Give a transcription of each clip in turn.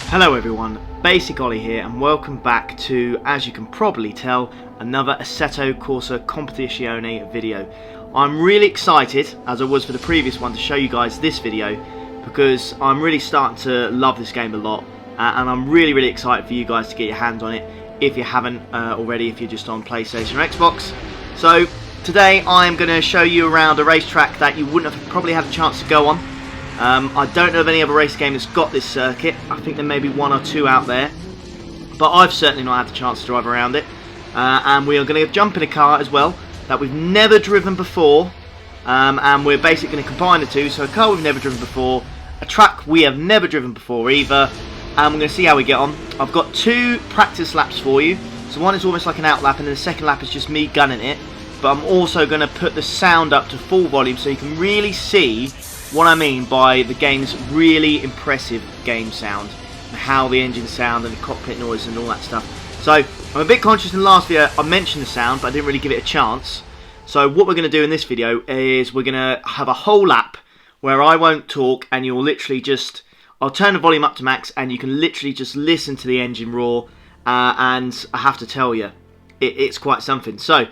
Hello everyone, Basic Ollie here and welcome back to, as you can probably tell, another Assetto Corsa Competizione video. I'm really excited, as I was for the previous one, to show you guys this video because I'm really starting to love this game a lot and I'm really excited for you guys to get your hands on it if you haven't already, if you're just on PlayStation or Xbox. So today I'm going to show you around a racetrack that you wouldn't have probably had a chance to go on. I don't know of any other race game that's got this circuit. I think there may be one or two out there, but I've certainly not had the chance to drive around it. And we are going to jump in a car as well that we've never driven before, and we're basically going to combine the two. So a car we've never driven before, a track we have never driven before either, and we're going to see how we get on. I've got two practice laps for you. So one is almost like an out lap, and then the second lap is just me gunning it. But I'm also going to put the sound up to full volume so you can really see what I mean by the game's really impressive game sound, and how the engine sound and the cockpit noise and all that stuff. So I'm a bit conscious in the last video I mentioned the sound, but I didn't really give it a chance. So what we're going to do in this video is we're going to have a whole lap where I won't talk and you'll literally just, I'll turn the volume up to max and you can literally just listen to the engine roar, and I have to tell you, it's quite something. So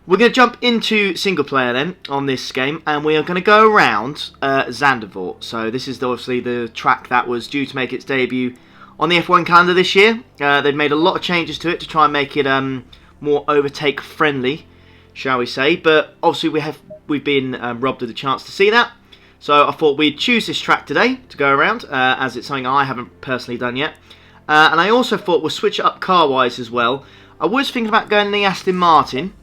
we're going to jump into single player then on this game, and we are going to go around Zandvoort. So this is obviously the track that was due to make its debut on the F1 calendar this year. They've made a lot of changes to it to try and make it more overtake friendly, shall we say. But obviously we've been robbed of the chance to see that. So I thought we'd choose this track today to go around, as it's something I haven't personally done yet. And I also thought we'll switch it up car-wise as well. I was thinking about going in the Aston Martin,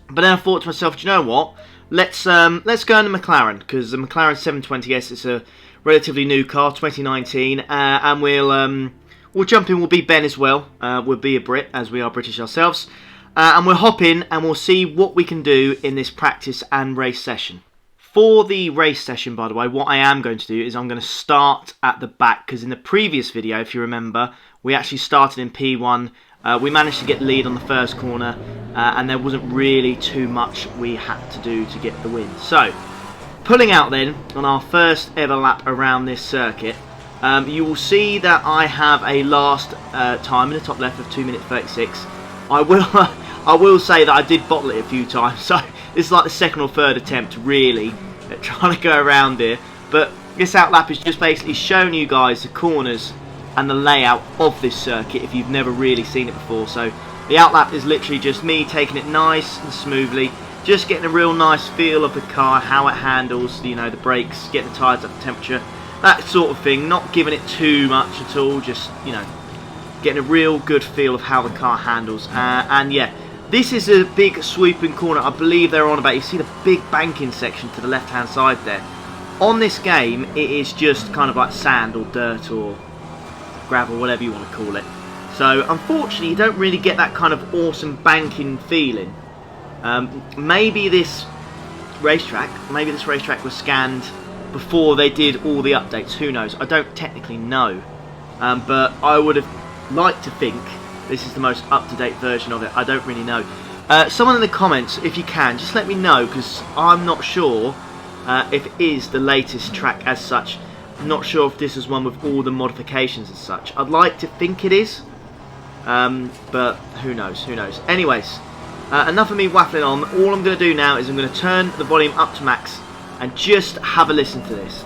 but then I thought to myself, do you know what? Let's go in the McLaren, because the McLaren 720S is a relatively new car, 2019, and we'll jump in. We'll be Ben as well. We'll be a Brit, as we are British ourselves, and we'll hop in and we'll see what we can do in this practice and race session. For the race session, by the way, what I am going to do is I'm going to start at the back, because in the previous video, if you remember, we actually started in P1. We managed to get the lead on the first corner, and there wasn't really too much we had to do to get the win. So, pulling out then on our first ever lap around this circuit, you will see that I have a last time in the top left of 2 minutes 36. I will say that I did bottle it a few times, so this is like the second or third attempt really at trying to go around here. But this out lap is just basically showing you guys the corners and the layout of this circuit if you've never really seen it before. So the outlap is literally just me taking it nice and smoothly, just getting a real nice feel of the car, how it handles, you know, the brakes, getting the tyres up to temperature, that sort of thing, not giving it too much at all, just, you know, getting a real good feel of how the car handles. And yeah, this is a big sweeping corner. I believe they're on about, you see the big banking section to the left hand side there. On this game it is just kind of like sand or dirt or gravel, whatever you want to call it. So unfortunately you don't really get that kind of awesome banking feeling. Maybe this racetrack was scanned before they did all the updates, who knows, I don't technically know, but I would have liked to think this is the most up-to-date version of it. I don't really know. Someone in the comments, if you can, just let me know, because I'm not sure if it is the latest track as such. I'm not sure if this is one with all the modifications as such. I'd like to think it is, but who knows, who knows. Anyways, enough of me waffling on. All I'm going to do now is I'm going to turn the volume up to max and just have a listen to this.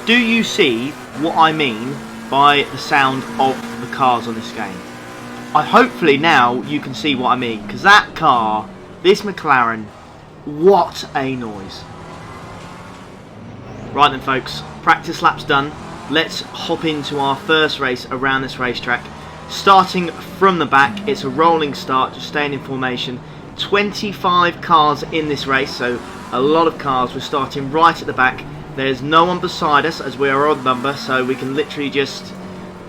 Do you see what I mean by the sound of the cars on this game? Hopefully now you can see what I mean, because that car, this McLaren, what a noise. Right then folks, practice lap's done. Let's hop into our first race around this racetrack. Starting from the back, it's a rolling start, just staying in formation. 25 cars in this race, so a lot of cars. We're starting right at the back. There's no one beside us as we are odd number, so we can literally just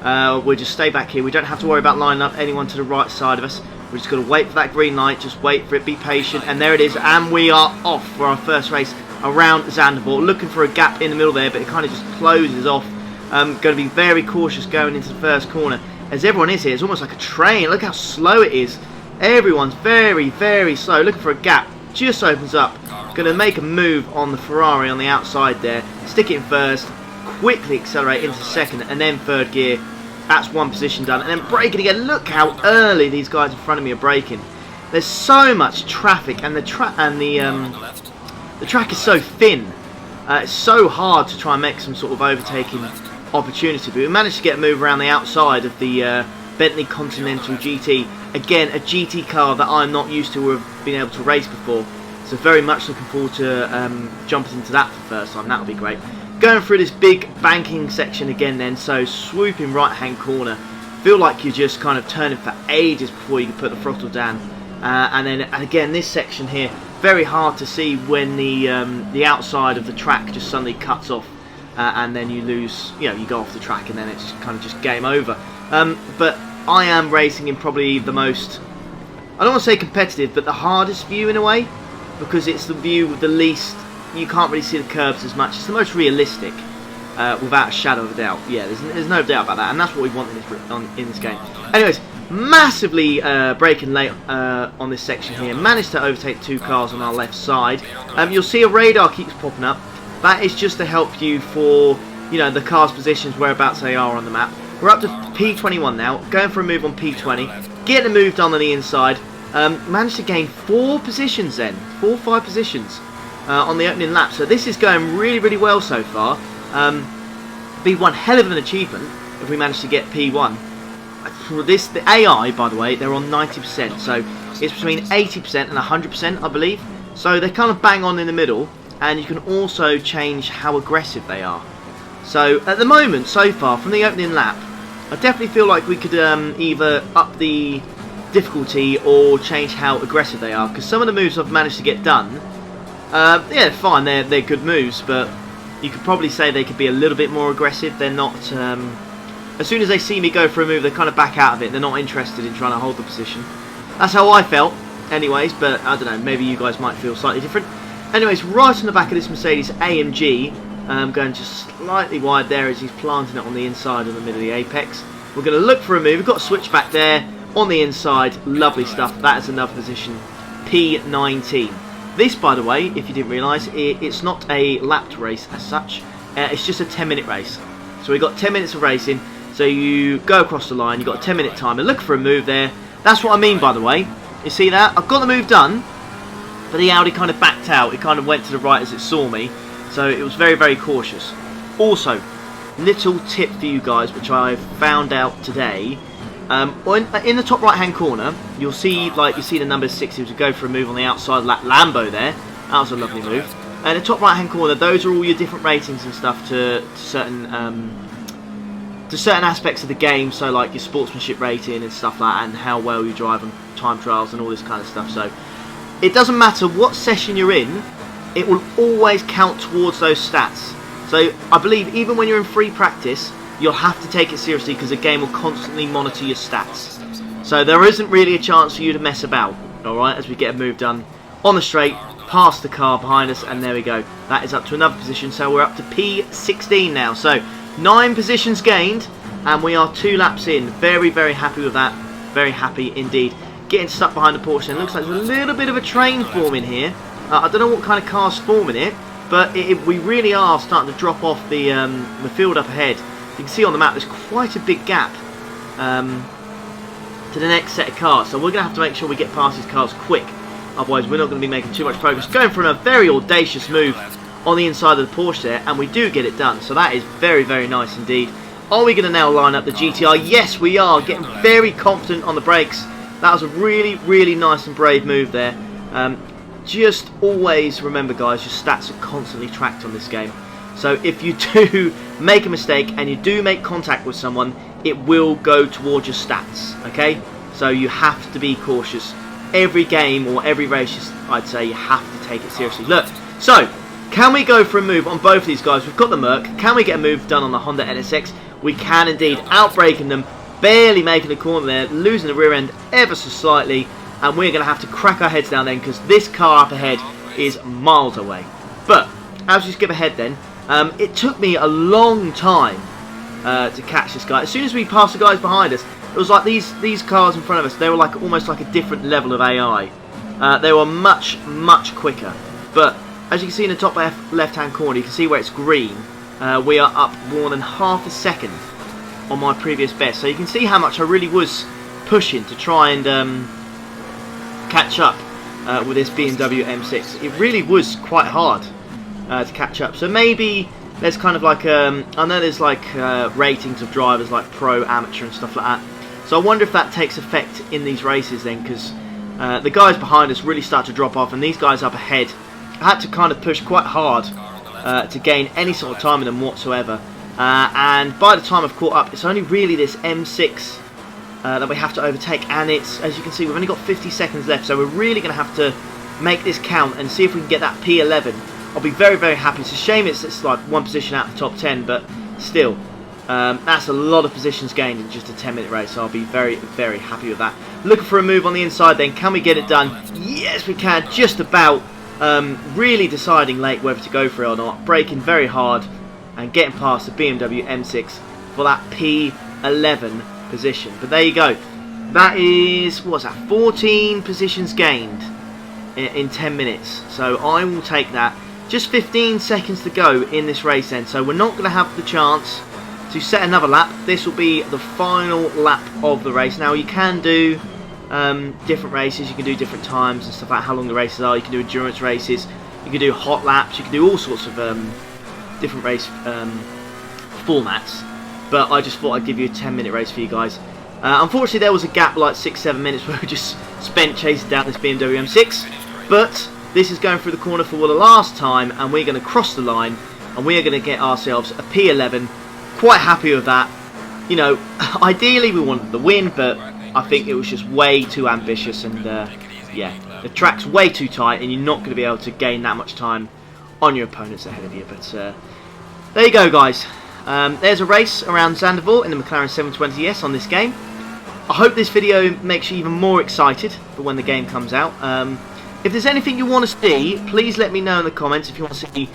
we'll just stay back here. We don't have to worry about lining up anyone to the right side of us. We're just going to wait for that green light, just wait for it, be patient, and there it is, and we are off for our first race around Zandvoort. Looking for a gap in the middle there, but it kind of just closes off. Going to be very cautious going into the first corner, as everyone is here. It's almost like a train. Look how slow it is. Everyone's very, very slow. Looking for a gap, just opens up. Going to make a move on the Ferrari on the outside there. Stick it in first, quickly accelerate into second, and then third gear. That's one position done, and then braking again. Look how early these guys in front of me are braking. There's so much traffic, and the track is so thin. It's so hard to try and make some sort of overtaking opportunity. But we managed to get a move around the outside of the Bentley Continental GT. Again, a GT car that I'm not used to or have been able to race before. So very much looking forward to jumping into that for the first time. That'll be great. Going through this big banking section again then, so swooping right hand corner. Feel like you're just kind of turning for ages before you can put the throttle down. And again, this section here, very hard to see when the outside of the track just suddenly cuts off. And then you lose, you go off the track, and then it's kind of just game over. But I am racing in probably the most, I don't want to say competitive, but the hardest view in a way, because it's the view with the least, you can't really see the curves as much. It's the most realistic, without a shadow of a doubt. Yeah, there's no doubt about that, and that's what we want in this game. Anyways, massively braking late on this section here. Managed to overtake two cars on our left side. You'll see a radar keeps popping up. That is just to help you for, the car's positions, whereabouts they are on the map. We're up to P21 now, going for a move on P20, getting a move done on the inside. Managed to gain 4 positions then, 4 or 5 positions on the opening lap. So this is going really, really well so far. Be one hell of an achievement if we manage to get P1. For this, the AI, by the way, they're on 90%, so it's between 80% and 100%, I believe. So they're kind of bang on in the middle, and you can also change how aggressive they are. So at the moment, so far, from the opening lap, I definitely feel like we could either up the difficulty or change how aggressive they are, because some of the moves I've managed to get done, yeah, fine, they're good moves, but you could probably say they could be a little bit more aggressive. They're not, as soon as they see me go for a move, they kind of back out of it. They're not interested in trying to hold the position. That's how I felt, anyways, but I don't know, maybe you guys might feel slightly different. Anyways, right on the back of this Mercedes AMG, going just slightly wide there as he's planting it on the inside of the middle of the apex. We're going to look for a move. We've got a switchback there on the inside. Lovely stuff. That is another position, P19. This, by the way, if you didn't realise, it's not a lapped race as such. It's just a 10-minute race. So we've got 10 minutes of racing. So you go across the line. You've got a 10-minute time. And look for a move there. That's what I mean, by the way. You see that? I've got the move done, but the Audi kind of backed out. It kind of went to the right as it saw me. So it was very, very cautious. Also, little tip for you guys, which I found out today. In the top right hand corner, you'll see the number 60 to go for a move on the outside Lambo there. That was a lovely move. And the top right hand corner, those are all your different ratings and stuff to certain aspects of the game. So like your sportsmanship rating and stuff like that, and how well you drive on time trials and all this kind of stuff. So it doesn't matter what session you're in, it will always count towards those stats. So I believe even when you're in free practice, you'll have to take it seriously, because the game will constantly monitor your stats. So there isn't really a chance for you to mess about, alright, as we get a move done on the straight, past the car behind us, and there we go. That is up to another position, so we're up to P16 now. So 9 positions gained, and we are 2 laps in. Very, very happy with that. Very happy indeed. Getting stuck behind the Porsche, and it looks like there's a little bit of a train forming here. I don't know what kind of car's forming it, but we really are starting to drop off the field up ahead. You can see on the map there's quite a big gap to the next set of cars, so we're going to have to make sure we get past these cars quick, otherwise we're not going to be making too much progress. Going for a very audacious move on the inside of the Porsche there, and we do get it done. So that is very, very nice indeed. Are we going to now line up the GTR? Yes, we are. Getting very confident on the brakes. That was a really, really nice and brave move there. Just always remember, guys, your stats are constantly tracked on this game. So if you do make a mistake and you do make contact with someone, it will go towards your stats, okay? So you have to be cautious. Every game or every race, I'd say, you have to take it seriously. Look, so can we go for a move on both of these guys? We've got the Merc. Can we get a move done on the Honda NSX? We can indeed, outbraking them, barely making a corner there, losing the rear end ever so slightly, and we're going to have to crack our heads down then because this car up ahead is miles away. But as we skip ahead then, it took me a long time to catch this guy. As soon as we passed the guys behind us, it was like these cars in front of us, they were like almost like a different level of AI. They were much, much quicker. But as you can see in the top left-hand corner, you can see where it's green. We are up more than half a second on my previous best. So you can see how much I really was pushing to try and catch up with this BMW M6. It really was quite hard to catch up. So maybe there's kind of like I know there's like ratings of drivers like pro, amateur and stuff like that. So I wonder if that takes effect in these races then, because the guys behind us really start to drop off, and these guys up ahead, I had to kind of push quite hard to gain any sort of time in them whatsoever. And by the time I've caught up, it's only really this M6 that we have to overtake, and it's, as you can see, we've only got 50 seconds left, so we're really going to have to make this count and see if we can get that P11. I'll be very, very happy. It's a shame it's like one position out of the top 10, but still, that's a lot of positions gained in just a 10-minute race, so I'll be very, very happy with that. Looking for a move on the inside then. Can we get it done? Yes, we can, just about. Really deciding late whether to go for it or not. Braking very hard and getting past the BMW M6 for that P11 position. But there you go. That is, what's that, 14 positions gained in 10 minutes. So I will take that. Just 15 seconds to go in this race then. So we're not going to have the chance to set another lap. This will be the final lap of the race. Now you can do different races, you can do different times and stuff like how long the races are. You can do endurance races, you can do hot laps, you can do all sorts of different race formats. But I just thought I'd give you a 10-minute race for you guys. Unfortunately there was a gap like 6-7 minutes where we just spent chasing down this BMW M6, but this is going through the corner for the last time, and we're going to cross the line and we are going to get ourselves a P11. Quite happy with that. You know, ideally we wanted the win, but I think it was just way too ambitious, and yeah, the track's way too tight and you're not going to be able to gain that much time on your opponents ahead of you. But there you go, guys. There's a race around Zandvoort in the McLaren 720S on this game. I hope this video makes you even more excited for when the game comes out. If there's anything you want to see, please let me know in the comments. If you want to see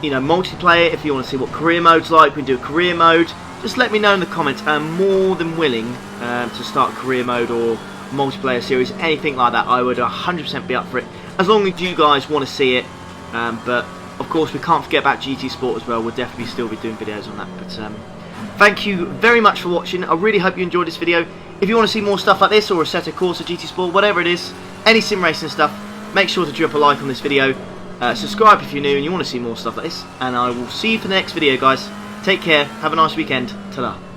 you know, multiplayer, if you want to see what career mode's like, we can do a career mode. Just let me know in the comments. I'm more than willing to start a career mode or multiplayer series, anything like that. I would 100% be up for it, as long as you guys want to see it. But of course we can't forget about GT Sport as well. We'll definitely still be doing videos on that. But thank you very much for watching. I really hope you enjoyed this video. If you want to see more stuff like this, or Assetto Corsa, GT Sport, whatever it is, any sim racing stuff, make sure to drop a like on this video. Subscribe if you're new and you want to see more stuff like this, and I will see you for the next video, guys. Take care, have a nice weekend. Ta-da.